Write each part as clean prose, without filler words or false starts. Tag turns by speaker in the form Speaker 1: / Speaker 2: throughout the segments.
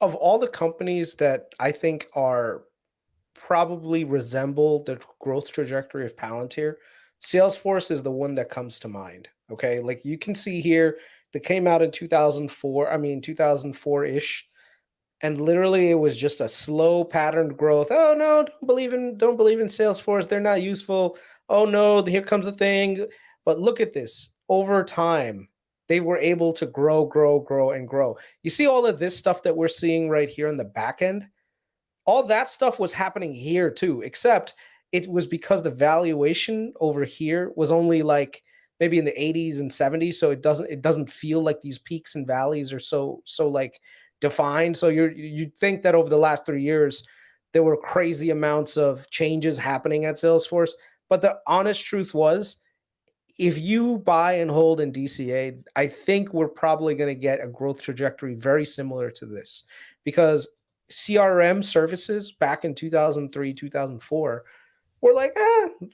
Speaker 1: of all the companies that I think are probably resemble the growth trajectory of Palantir, Salesforce is the one that comes to mind. Okay. Like you can see here, that came out in 2004, 2004-ish. And literally it was just a slow patterned growth. Oh no, don't believe in Salesforce. They're not useful. Oh no, here comes the thing. But look at this. Over time, they were able to grow, and grow. You see all of this stuff that we're seeing right here in the back end? All that stuff was happening here too, except it was because the valuation over here was only like maybe in the 80s and 70s, so it doesn't feel like these peaks and valleys are so like defined. So you'd think that over the last 3 years there were crazy amounts of changes happening at Salesforce, but the honest truth was, if you buy and hold in DCA, I think we're probably going to get a growth trajectory very similar to this, because CRM services back in 2003, 2004 were like,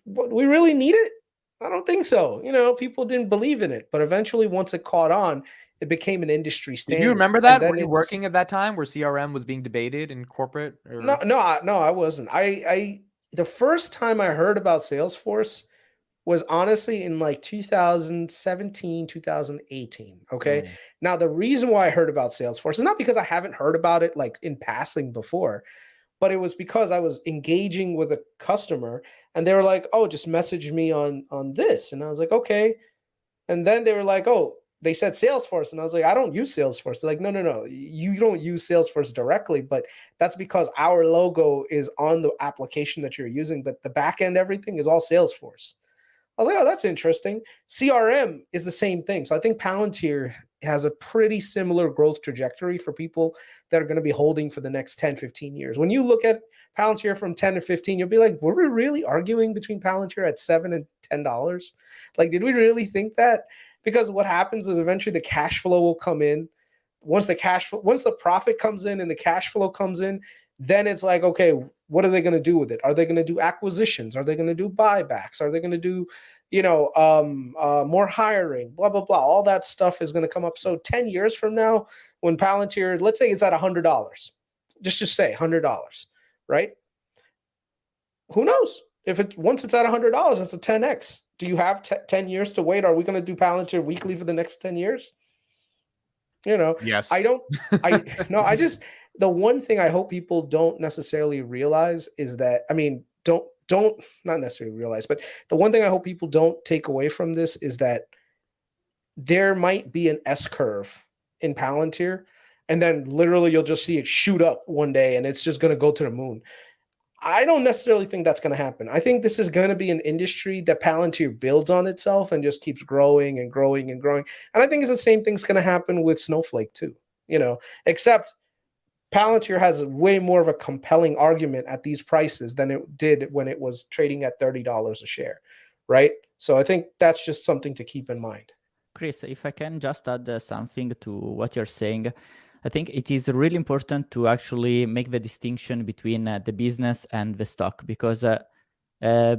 Speaker 1: we really need it? I don't think so. People didn't believe in it, but eventually once it caught on, it became an industry
Speaker 2: Did you
Speaker 1: standard.
Speaker 2: remember
Speaker 1: And
Speaker 2: that? Were
Speaker 1: then
Speaker 2: you
Speaker 1: it
Speaker 2: working
Speaker 1: just,
Speaker 2: at that time where CRM was being debated in corporate?
Speaker 1: no,
Speaker 2: Or
Speaker 1: no, no, I wasn't. The first time I heard about Salesforce was honestly in like 2017, 2018. Okay.
Speaker 2: Mm.
Speaker 1: Now, the reason why I heard about Salesforce is not because I haven't heard about it like in passing before, but it was because I was engaging with a customer and they were like, "Oh, just message me on this." And I was like, "Okay." And then they were like, "Oh, they said Salesforce." And I was like, "I don't use Salesforce." They're like, "No, no, no. You don't use Salesforce directly, but that's because our logo is on the application that you're using, but the back end, everything is all Salesforce." I was like, "Oh, that's interesting." CRM is the same thing. So I think Palantir has a pretty similar growth trajectory for people that are going to be holding for the next 10, 15 years. When you look at Palantir from 10 to 15, you'll be like, were we really arguing between Palantir at $7 and $10? Like, did we really think that? Because what happens is eventually the cash flow will come in. Once the profit comes in and the cash flow comes in, then it's like, okay, what are they going to do with it? Are they going to do acquisitions? Are they going to do buybacks? Are they going to do, more hiring? Blah blah blah. All that stuff is going to come up. So 10 years from now, when Palantir, let's say it's at $100, just say $100, right? Who knows? If it once it's at $100, it's a 10x. Do you have 10 years to wait? Are we going to do Palantir weekly for the next 10 years? I
Speaker 2: Yes.
Speaker 1: don't, I, no, I just, the one thing I hope people don't necessarily realize is that, don't, not necessarily realize, but the one thing I hope people don't take away from this is that there might be an S curve in Palantir. And then literally you'll just see it shoot up one day and it's just going to go to the moon. I don't necessarily think that's going to happen. I think this is going to be an industry that Palantir builds on itself and just keeps growing and growing and growing. And I think it's the same thing's going to happen with Snowflake too, except Palantir has way more of a compelling argument at these prices than it did when it was trading at $30 a share, right? So I think that's just something to keep in mind.
Speaker 3: Chris, if I can just add something to what you're saying, I think it is really important to actually make the distinction between the business and the stock, because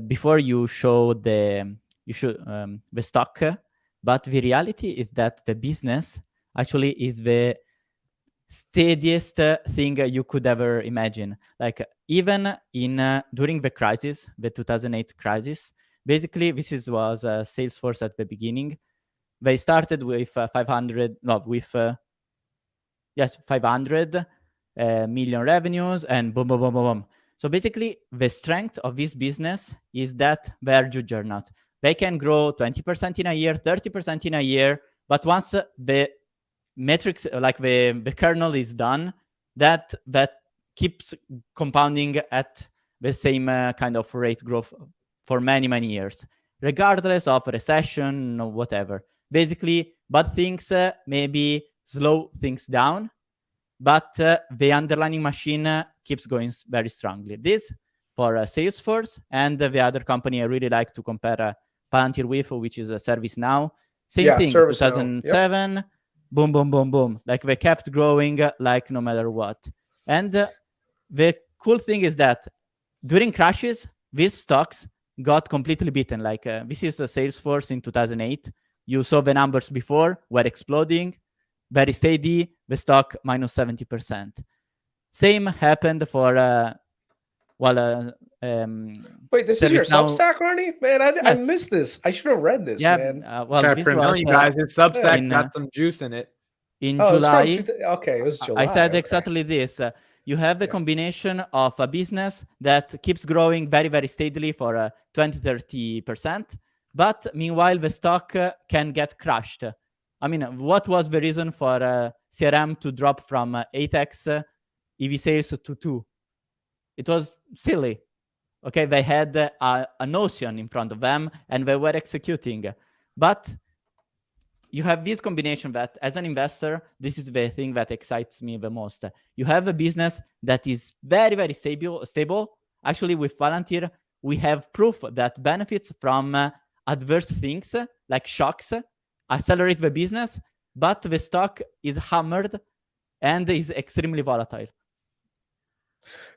Speaker 3: before you show the stock, but the reality is that the business actually is the steadiest thing you could ever imagine. Like even in during the crisis, the 2008 crisis, basically was Salesforce at the beginning. They started with 500 million revenues and boom, boom, boom, boom, boom. So basically, the strength of this business is that they're juggernaut. They can grow 20% in a year, 30% in a year, but once the metrics, like the kernel is done, that keeps compounding at the same kind of rate growth for many, many years, regardless of recession or whatever. Basically, bad things maybe slow things down, but the underlying machine keeps going very strongly. This for Salesforce, and the other company I really like to compare Palantir with, which is ServiceNow. Same thing,
Speaker 1: ServiceNow.
Speaker 3: 2007, yep. Boom, boom, boom, boom. Like they kept growing like no matter what. And the cool thing is that during crashes, these stocks got completely beaten. Like this is a Salesforce in 2008. You saw the numbers before were exploding. very steady, the stock minus 70%. Same happened for
Speaker 1: Wait, this is your Substack, Arnie? Man, I missed this. I should have read this, man.
Speaker 3: This was
Speaker 2: you guys, his Substack
Speaker 3: in,
Speaker 2: got some juice in it.
Speaker 3: In July.
Speaker 1: Okay, it was July.
Speaker 3: I said exactly this. You have a combination of a business that keeps growing very, very steadily for 20-30%, but meanwhile, the stock can get crushed. I mean, what was the reason for CRM to drop from 8x EV sales to 2? It was silly. Okay, they had a notion in front of them and they were executing. But you have this combination that as an investor, this is the thing that excites me the most. You have a business that is very, very stable. Actually, with Palantir, we have proof that benefits from adverse things like shocks accelerate the business, but the stock is hammered and is extremely volatile.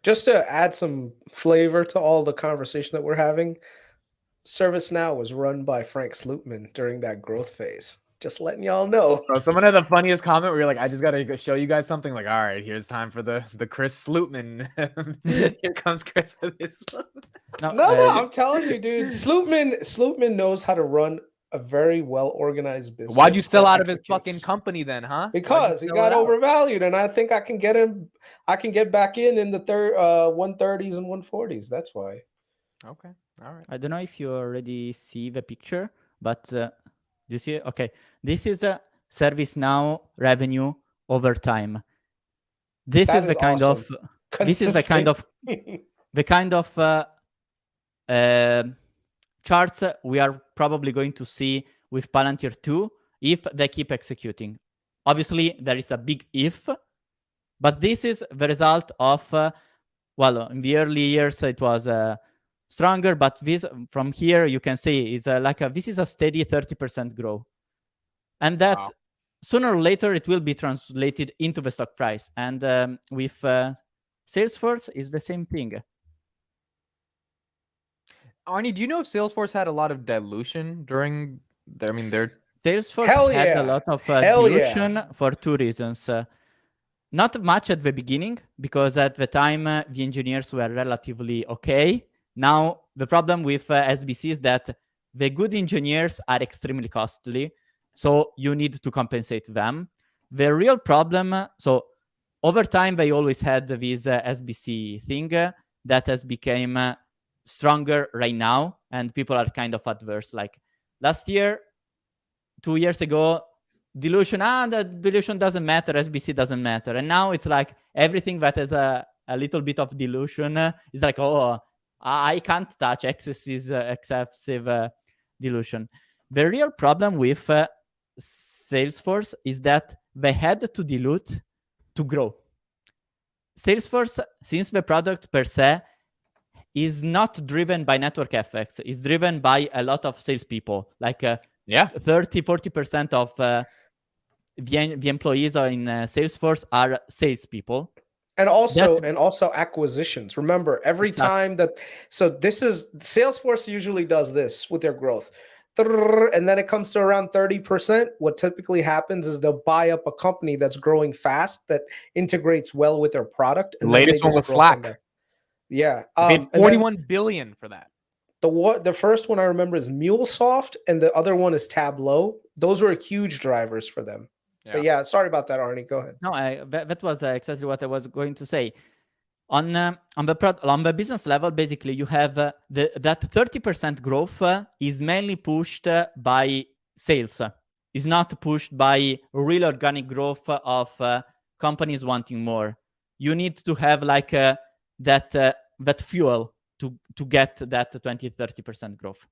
Speaker 1: Just to add some flavor to all the conversation that we're having, ServiceNow was run by Frank Slootman during that growth phase. Just letting y'all know.
Speaker 2: Bro, someone had the funniest comment where you're like, I just gotta show you guys something. Like, all right, here's time for the Chris Slootman. Here comes Chris with his.
Speaker 1: No, I'm telling you, dude. Slootman knows how to run a very well organized business.
Speaker 2: Why'd you sell out of his fucking company then, huh?
Speaker 1: Because he got overvalued, and I think I can get him. I can get back in the 130s and 140s. That's why.
Speaker 2: Okay, all right.
Speaker 3: I don't know if you already see the picture, but do you see it? Okay, this is a ServiceNow revenue over time. This is the kind of. This is the kind of charts we are probably going to see with Palantir 2 if they keep executing. Obviously, there is a big if, but this is the result of, in the early years, it was stronger, but this from here, you can see is this is a steady 30% growth. And that sooner or later, it will be translated into the stock price. And with Salesforce, is the same thing.
Speaker 2: Arnie, do you know if Salesforce had a lot of dilution during their
Speaker 3: Salesforce had a lot of dilution for two reasons. Not much at the beginning, because at the time, the engineers were relatively okay. Now, the problem with SBC is that the good engineers are extremely costly, so you need to compensate them. The real problem, so over time, they always had this SBC thing that has become stronger right now, and people are kind of adverse. Like last year, 2 years ago, dilution, the dilution doesn't matter, SBC doesn't matter. And now it's like everything that has a little bit of dilution is like, oh, I can't touch excessive dilution. The real problem with Salesforce is that they had to dilute to grow. Salesforce, since the product per se is not driven by network effects, it's driven by a lot of salespeople, like 30-40% of the employees are in Salesforce are salespeople.
Speaker 1: And also acquisitions. Remember, every time this is Salesforce usually does this with their growth. And then it comes to around 30%. What typically happens is they'll buy up a company that's growing fast, that integrates well with their product.
Speaker 2: And the latest one was Slack.
Speaker 1: Yeah.
Speaker 2: Paid $41 billion for that.
Speaker 1: The first one I remember is MuleSoft, and the other one is Tableau. Those were huge drivers for them. Yeah. But yeah, sorry about that, Arnie. Go ahead.
Speaker 3: No, that was exactly what I was going to say. On the business level, basically, you have that 30% growth is mainly pushed by sales. It's not pushed by real organic growth of companies wanting more. You need to have like that fuel to get that 20-30% growth.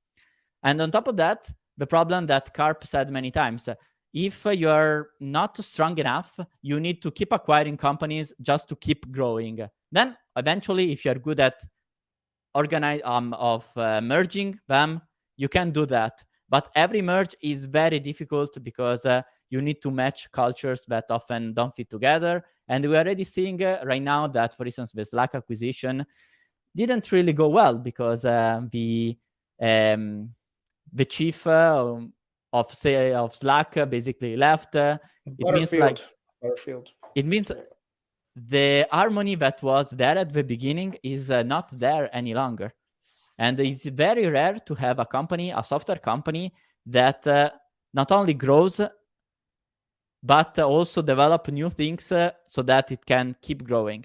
Speaker 3: And on top of that, the problem that Karp said many times, if you are not strong enough, you need to keep acquiring companies just to keep growing. Then eventually, if you're good at merging them, you can do that. But every merge is very difficult because you need to match cultures that often don't fit together. And we're already seeing right now that, for instance, the Slack acquisition didn't really go well because the chief of of Slack basically left. It means like
Speaker 1: Butterfield.
Speaker 3: it means the harmony that was there at the beginning is not there any longer. And it's very rare to have a company, a software company, that not only grows, but also develop new things so that it can keep growing.